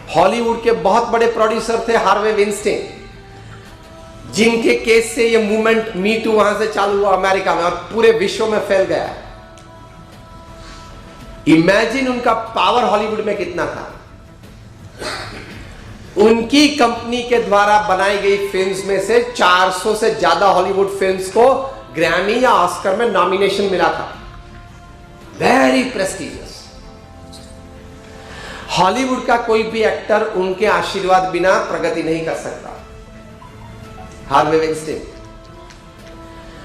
Hollywood के बहुत बड़े प्रोड्यूसर थे हार्वे विनस्टीन, जिनके केस से ये मूवमेंट मी टू वहां से चालू हुआ अमेरिका में और पूरे विश्व में फैल गया। इमेजिन उनका पावर हॉलीवुड में कितना था। उनकी कंपनी के द्वारा बनाई गई फिल्म्स में से 400 से ज्यादा हॉलीवुड फिल्म्स को ग्रैमी या ऑस्कर में नॉमिनेशन मिला था। Very prestigious. हॉलीवुड का कोई भी एक्टर उनके आशीर्वाद बिना प्रगति नहीं कर सकता। हार्वे विनस्टीन,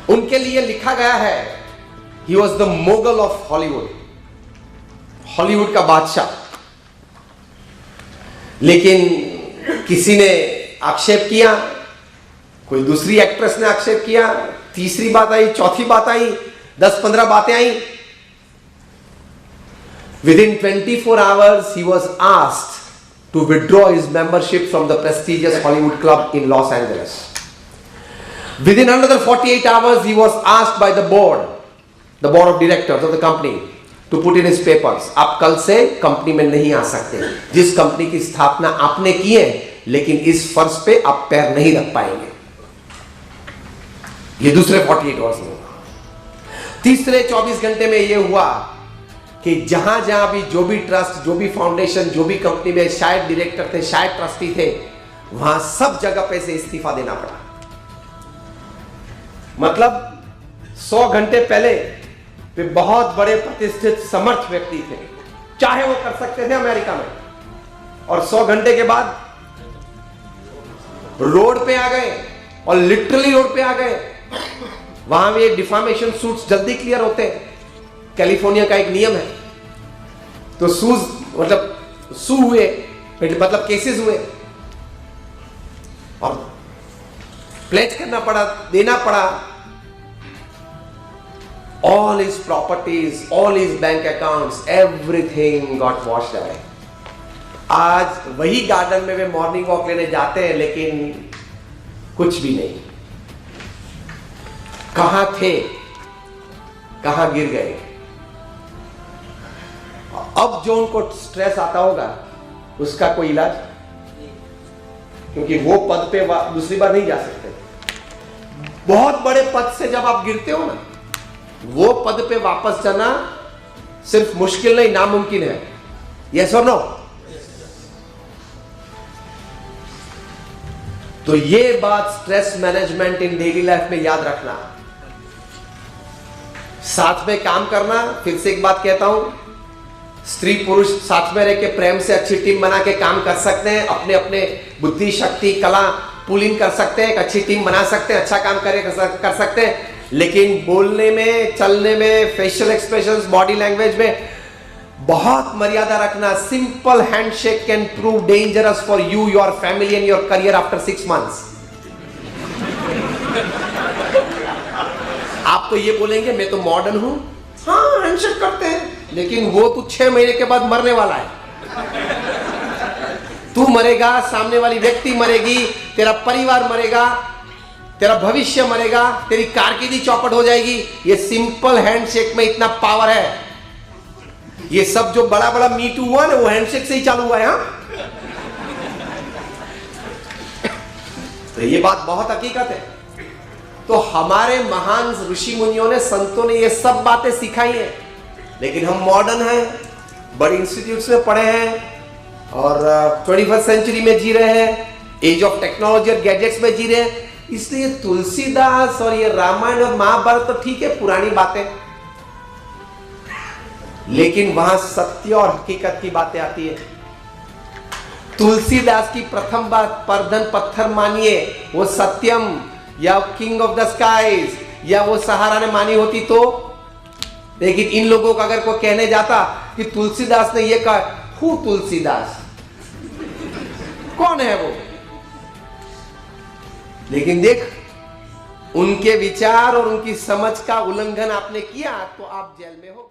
उनके लिए लिखा गया है, he was the mogul of Hollywood, Hollywood का बादशाह। लेकिन किसी ने आक्षेप किया, कोई दूसरी एक्ट्रेस ने आक्षेप किया, तीसरी बात आई, चौथी बात आई, 10-15 बातें आई। Within 24 hours, he was asked to withdraw his membership from the prestigious Hollywood Club in Los Angeles. Within another 48 hours, he was asked by the board of directors of the company, to put in his papers. आप कल से company में नहीं आ सकते। जिस company की स्थापना आपने की है, लेकिन इस फर्श पे आप पैर नहीं रख पाएंगे। ये दूसरे 48 आवर्स में। तीसरे 24 घंटे में ये हुआ कि जहां जहां भी जो भी ट्रस्ट, जो भी फाउंडेशन, जो भी कंपनी में शायद डायरेक्टर थे, शायद ट्रस्टी थे, वहां सब जगह पे से इस्तीफा देना पड़ा। मतलब 100 घंटे पहले वे बहुत बड़े प्रतिष्ठित समर्थ व्यक्ति थे, चाहे वो कर सकते थे अमेरिका में, और 100 घंटे के बाद रोड पे आ गए, और लिटरली रोड पे आ गए। वहां भी डिफामेशन सूट्स जल्दी क्लियर होते हैं। कैलिफोर्निया का एक नियम है। तो सू हुए, मतलब केसेस हुए, और प्लेज करना पड़ा, देना पड़ा। All his properties, all his bank accounts, everything got washed away. आज वही गार्डन में वे मॉर्निंग वॉक लेने जाते हैं, लेकिन कुछ भी नहीं। कहां थे, कहां गिर गए। अब जो उनको स्ट्रेस आता होगा, उसका कोई इलाज, क्योंकि वो पद पे दूसरी बार नहीं जा सकते। बहुत बड़े पद से जब आप गिरते हो ना, वो पद पे वापस जाना सिर्फ मुश्किल नहीं, नामुमकिन है। यस और नो? तो ये बात स्ट्रेस मैनेजमेंट इन डेली लाइफ में याद रखना, साथ में काम करना। फिर से एक बात कहता हूं, स्त्री पुरुष साथ में रह के प्रेम से अच्छी टीम बना के काम कर सकते हैं। अपने अपने बुद्धि, शक्ति, कला पुल इन कर सकते हैं, एक अच्छी टीम बना सकते हैं, अच्छा काम कर सकते हैं। लेकिन बोलने में, चलने में, फेशियल एक्सप्रेशंस, बॉडी लैंग्वेज में बहुत मर्यादा रखना। Simple handshake can prove dangerous for you, your family and your career after 6 months। आप तो ये बोलेंगे मैं तो मॉडर्न हूं, हाँ हैंडशेक करते हैं, लेकिन वो तो 6 महीने के बाद मरने वाला है। तू मरेगा, सामने वाली व्यक्ति मरेगी, तेरा परिवार मरेगा, तेरा भविष्य मरेगा, तेरी कारकिर्दी चौपट हो जाएगी। ये सिंपल हैंडशेक में इतना पावर है। ये सब जो बड़ा बड़ा मी टू हुआ ना, वो हैंडशेक से ही चालू हुआ है। हाँ? तो ये बात बहुत हकीकत है। तो हमारे महान ऋषि मुनियों ने, संतों ने ये सब बातें सिखाई हैं, लेकिन हम मॉडर्न हैं, बड़ी इंस्टीट्यूट्स में पढ़े हैं, और 21st सेंचुरी में जी रहे हैं, एज ऑफ टेक्नोलॉजी और गैजेट्स में जी रहे हैं। इसलिए तुलसीदास और ये रामायण और महाभारत तो ठीक है, पुरानी बातें, लेकिन वहां सत्य और हकीकत की बातें आती है। तुलसीदास की प्रथम बात, परधन पत्थर मानिए, वो सत्यम या किंग ऑफ द स्काईज या वो सहारा ने मानी होती तो। लेकिन इन लोगों का अगर कोई कहने जाता कि तुलसीदास ने ये कहा, हु तुलसीदास, कौन है वो? लेकिन देख, उनके विचार और उनकी समझ का उल्लंघन आपने किया तो आप जेल में हो।